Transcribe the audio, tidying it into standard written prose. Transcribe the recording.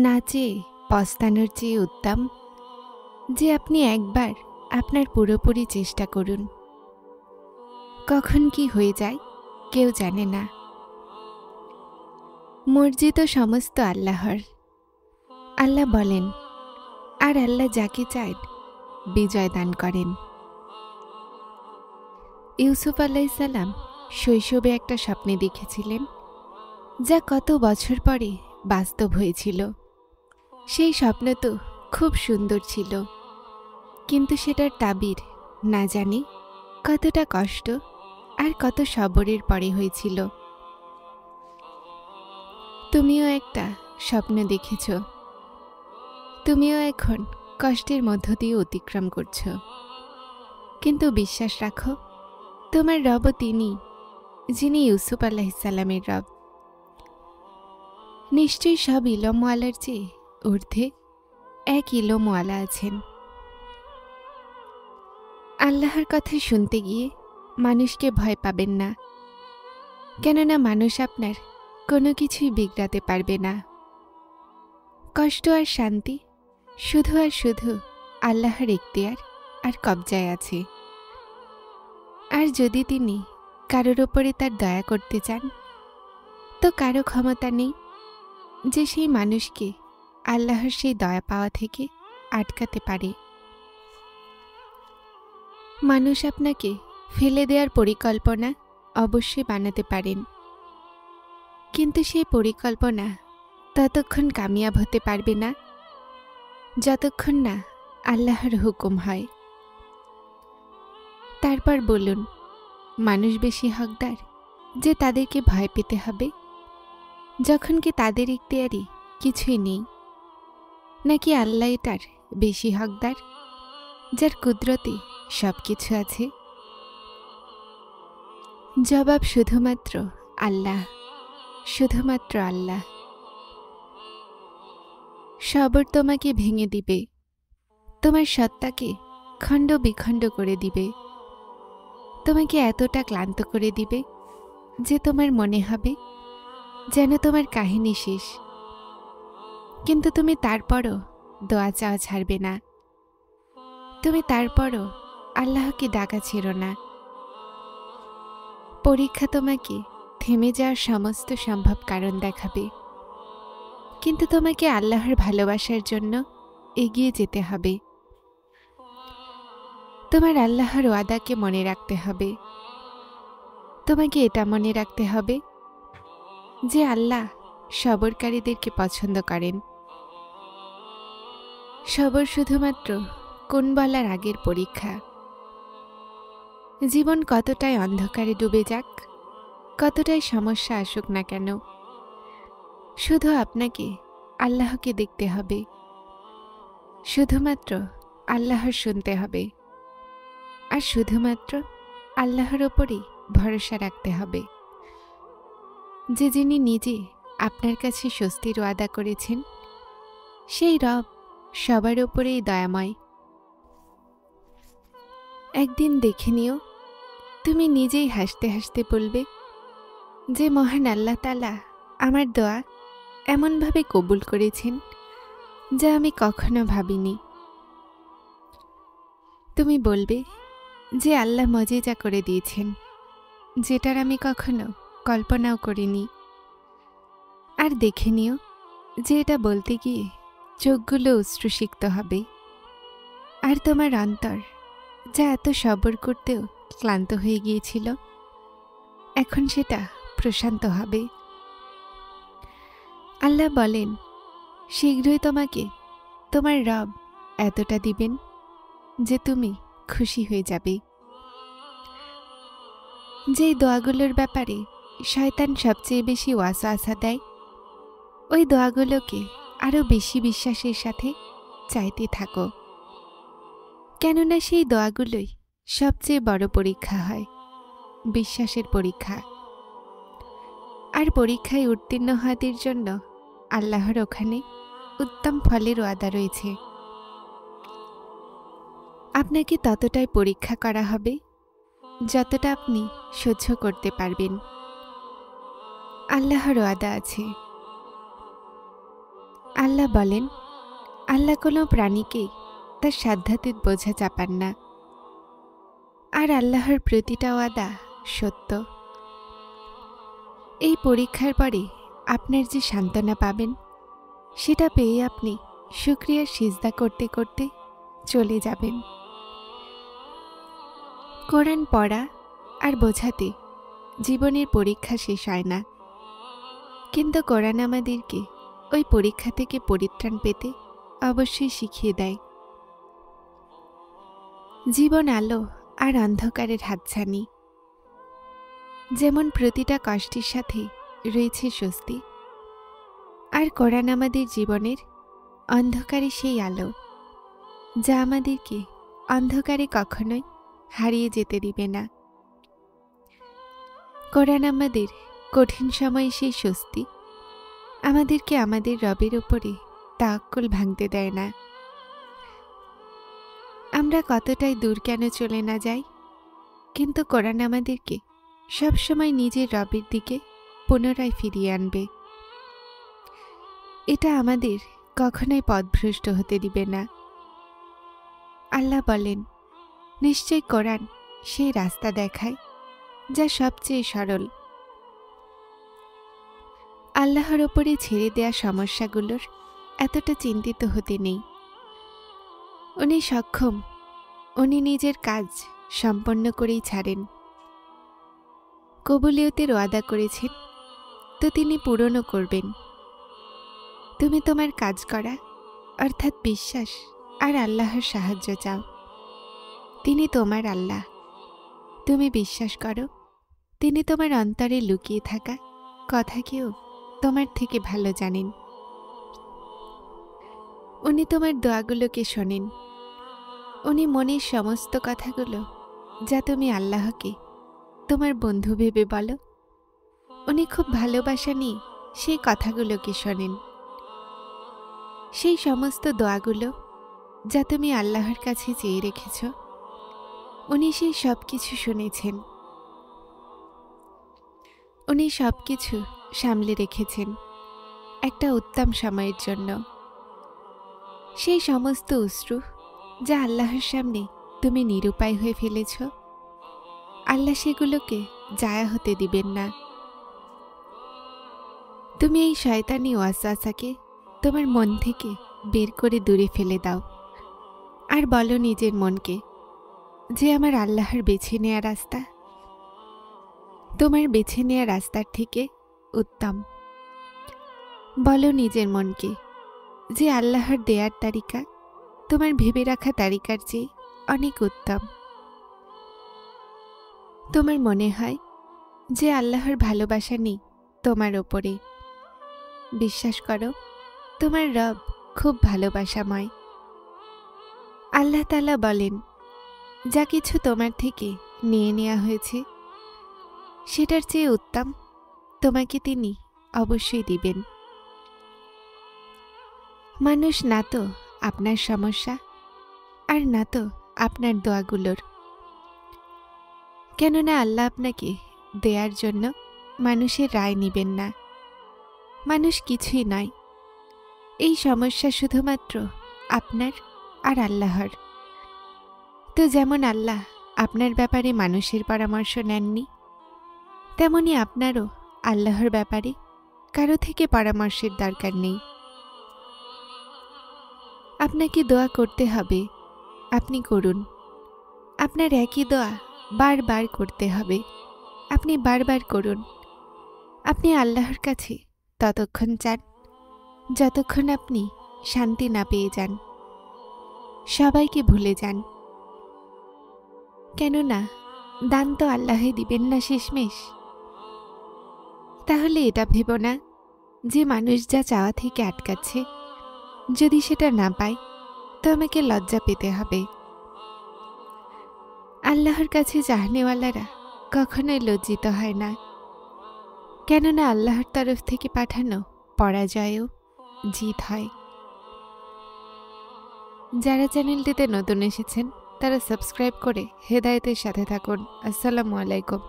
না চেয়ে পস্তানোর চেয়ে উত্তম যে আপনি একবার আপনার পুরোপুরি চেষ্টা করুন। কখন কি হয়ে যায় কেউ জানে না। মর্জি তো সমস্ত আল্লাহর। আল্লাহ বলেন, আর আল্লাহ যাকে চান বিজয় দান করেন। ইউসুফ আলাইসাল্লাম শৈশবে একটা স্বপ্নে দেখেছিলেন, যা কত বছর পরে বাস্তব হয়েছিল। সেই স্বপ্ন তো খুব সুন্দর ছিল, কিন্তু সেটার তাবির না জানি কতটা কষ্ট আর কত সবরের পরে হয়েছিল। তুমিও একটা স্বপ্ন দেখেছ, তুমিও এখন কষ্টের মধ্য দিয়ে অতিক্রম করছ, কিন্তু বিশ্বাস রাখো, তোমার রবও তিনি, যিনি ইউসুফ আলাইহিসসালামের রব। নিশ্চয়ই সব ইলমওয়ালার চেয়ে ঊর্ধ্বে এক ইলমওয়ালা আছেন। আল্লাহর কথা শুনতে গিয়ে মানুষকে ভয় পাবেন না, কেননা মানুষ আপনার কোনো কিছুই বিগড়াতে পারবে না। কষ্ট আর শান্তি শুধু আর শুধু আল্লাহর ইখতিয়ার আর কবজায় আছে। আর যদি তিনি কারোর ওপরে তার দয়া করতে চান, তো কারো ক্ষমতা নেই যে সেই মানুষকে আল্লাহর সেই দয়া পাওয়া থেকে আটকাতে পারে। মানুষ আপনাকে ফেলে দেওয়ার পরিকল্পনা অবশ্যই বানাতে পারেন, কিন্তু সেই পরিকল্পনা ততক্ষণ কামিয়াব হতে পারবে না যতক্ষণ না আল্লাহর হুকুম হয়। তারপর বলুন, মানুষ বেশি হকদার যে তাদেরকে ভয় পেতে হবে, যখন কি তাদের ইখতিয়ারে কিছুই নেই, নাকি আল্লাহ এটার বেশি হকদার, যার কুদরতে সব কিছু আছে? জবাব শুধুমাত্র আল্লাহ, শুধুমাত্র আল্লাহ। সবর তোমাকে ভেঙে দিবে, তোমার সত্তাকে খণ্ড বিখণ্ড করে দিবে, তোমাকে এতটা ক্লান্ত করে দিবে যে তোমার মনে হবে যেন তোমার কাহিনী শেষ। কিন্তু তুমি তারপরও দোয়া চাওয়া ছাড়বে না, তুমি তারপরও আল্লাহকে ডাকা ছেড়ো না। পরীক্ষা তোমাকে থেমে যাওয়ার সমস্ত সম্ভব কারণ দেখাবে, কিন্তু তোমাকে আল্লাহর ভালোবাসার জন্য এগিয়ে যেতে হবে। তোমার আল্লাহর ওয়াদাকে মনে রাখতে হবে। তোমাকে এটা মনে রাখতে হবে যে আল্লাহ সবরকারীদেরকে পছন্দ করেন। সবর শুধুমাত্র কোন বলার আগের পরীক্ষা। জীবন কতটাই অন্ধকারে ডুবে যাক, কতটাই সমস্যা আসুক না কেন, শুধু আপনাকে আল্লাহকে দেখতে হবে, শুধুমাত্র আল্লাহর শুনতে হবে, আর শুধুমাত্র আল্লাহর ওপরেই ভরসা রাখতে হবে, যে যিনি নিজে আপনার কাছে স্বস্তির ওয়াদা করেছেন, সেই রব সবার ওপরেই দয়াময়। একদিন দেখে নিও, তুমি নিজেই হাসতে হাসতে বলবে যে মহান আল্লাহ তাআলা আমার দোয়া এমনভাবে কবুল করেছেন যা আমি কখনো ভাবিনি। তুমি বলবে যে আল্লাহ মজেজা করে দিয়েছেন, যেটার আমি কখনো কল্পনাও করিনি। আর দেখে নিও যে এটা বলতে গিয়ে চোখগুলো অশ্রুসিক্ত হবে, আর তোমার অন্তর, যা এত সবর করতেও ক্লান্ত হয়ে গিয়েছিল, এখন সেটা প্রশান্ত হবে। আল্লাহ বলেন, শীঘ্রই তোমাকে তোমার রব এতটা দিবেন যে তুমি খুশি হয়ে যাবে। যেই দোয়াগুলোর ব্যাপারে শয়তান সবচেয়ে বেশি ওয়াসওয়াসা দেয়, ওই দোয়াগুলোকে আরও বেশি বিশ্বাসের সাথে চাইতে থাকো, কেননা সেই দোয়াগুলোই সবচেয়ে বড় পরীক্ষা হয়, বিশ্বাসের পরীক্ষা। আর পরীক্ষায় উত্তীর্ণ হওয়াদের জন্য আল্লাহর ওখানে উত্তম ফলের ওয়াদা রয়েছে। আপনাকে ততটাই পরীক্ষা করা হবে যতটা আপনি সহ্য করতে পারবেন। আল্লাহর ওয়াদা আছে, আল্লাহ বলেন, আল্লাহ কোনো প্রাণীকে তার সাধ্যাতীত বোঝা চাপান না, আর আল্লাহর প্রতিটা ওয়াদা সত্য। এই পরীক্ষার পরে আপনার যে সান্ত্বনা পাবেন, সেটা পেয়ে আপনি শুকরিয়ার সিজদা করতে করতে চলে যাবেন। কোরআন পড়া আর বোঝাতে জীবনের পরীক্ষা শেষ হয় না, কিন্তু কোরআন আমাদেরকে ওই পরীক্ষা থেকে পরিত্রাণ পেতে অবশ্যই শিখিয়ে দেয়। জীবন আলো আর অন্ধকারের হাতছানি। যেমন প্রতিটা কষ্টের সাথে রয়েছে স্বস্তি, আর কোরআন আমাদের জীবনের অন্ধকারে সেই আলো, যা আমাদেরকে অন্ধকারে কখনোই হারিয়ে যেতে দিবে না। কোরআন আমাদের কঠিন সময়ে সেই স্বস্তি, আমাদেরকে আমাদের রবের উপরে তাওয়াক্কুল ভাঙতে দেয় না। আমরা কতটাই দূর কেন চলে না যাই, কিন্তু কোরআন আমাদেরকে সবসময় নিজের রবের দিকে পুনরায় ফিরিয়ে আনবে। এটা আমাদের কখনোই পথভ্রষ্ট হতে দিবে না। আল্লাহ বলেন, নিশ্চয় কোরআন সেই রাস্তা দেখায় যা সবচেয়ে সরল। আল্লাহর ওপরে ছেড়ে দেয়া সমস্যাগুলোর এতটা চিন্তিত হতে নেই। উনি সক্ষম, উনি নিজের কাজ সম্পন্ন করেই ছাড়েন। কবুলিয়তের ওয়াদা করেছেন, তো তিনি পূরণও করবেন। তুমি তোমার কাজ করা অর্থাৎ বিশ্বাস আর আল্লাহর সাহায্য চাও। তিনি তোমার আল্লাহ। তুমি বিশ্বাস করো, তিনি তোমার অন্তরে লুকিয়ে থাকা কথাকেও তোমার থেকে ভালো জানেন। উনি তোমার দোয়াগুলোকে শোনেন। উনি মনের সমস্ত কথাগুলো যা তুমি আল্লাহকে তোমার বন্ধু ভেবে বলো, উনি খুব ভালোবাসা নিয়ে সেই কথাগুলোকে শোনেন। সেই সমস্ত দোয়াগুলো যা তুমি আল্লাহর কাছে চেয়ে রেখেছ, উনি সেই সব কিছু শুনেছেন। উনি সব কিছু সামলে রেখেছেন একটা উত্তম সময়ের জন্য। সেই সমস্ত অশ্রু যা আল্লাহর সামনে তুমি নিরুপায় হয়ে ফেলেছ, আল্লাহ সেগুলোকে জায়া হতে দিবেন না। তুমি এই শয়তানি ওয়াসওয়াসাকে তোমার মন থেকে বের করে দূরে ফেলে দাও, আর বলো নিজের মনকে যে আমার আল্লাহর বেছে নেয়া রাস্তা তোমার বেছে নেয়া রাস্তার থেকে উত্তম। বলো নিজের মনকে যে আল্লাহর দেয়ার তালিকা তোমার ভেবে রাখা তালিকার চেয়ে অনেক উত্তম। তোমার মনে হয় যে আল্লাহর ভালোবাসা নেই তোমার ওপরে। বিশ্বাস করো, তোমার রব খুব ভালোবাসাময়। আল্লাহ তাআলা বলেন, যা কিছু তোমার থেকে নিয়ে নেওয়া হয়েছে সেটার চেয়ে উত্তম তোমাকে তিনি অবশ্যই দিবেন। মানুষ না তো আপনার সমস্যা, আর না তো আপনার দোয়াগুলোর। কেননা আল্লাহ আপনাকে দেয়ার জন্য মানুষের রায় নিবেন না। মানুষ কিছুই নয়। এই সমস্যা শুধুমাত্র আপনার আর আল্লাহর। তো যেমন আল্লাহ আপনার ব্যাপারে মানুষের পরামর্শ নেননি, তেমনি আপনারও আল্লাহর ব্যাপারে কারো থেকে পরামর্শের দরকার নেই। আপনাকে দোয়া করতে হবে, আপনি করুন। আপনার একই দোয়া বারবার করতে হবে, আপনি বারবার করুন। আপনি আল্লাহর কাছে ততক্ষণ চান যতক্ষণ আপনি শান্তি না পেয়ে যান। সবাইকে ভুলে যান, কেননা দান তো আল্লাহই দিবেন না শেষমেশ। তাহলে এটা ভেবো না যে মানুষ যা চাওয়া থেকে আটকাচ্ছে, যদি সেটা না পায় তো আমাকে লজ্জা পেতে হবে। আল্লাহর কাছে চাহনেওয়ালারা কখনোই লজ্জিত হয় না, কেননা আল্লাহর তরফ থেকে পাঠানো পরাজয়েও জিত হয়। যারা চ্যানেলটিতে নতুন এসেছেন তারা সাবস্ক্রাইব করে হেদায়েতের সাথে থাকুন। আসসালামু আলাইকুম।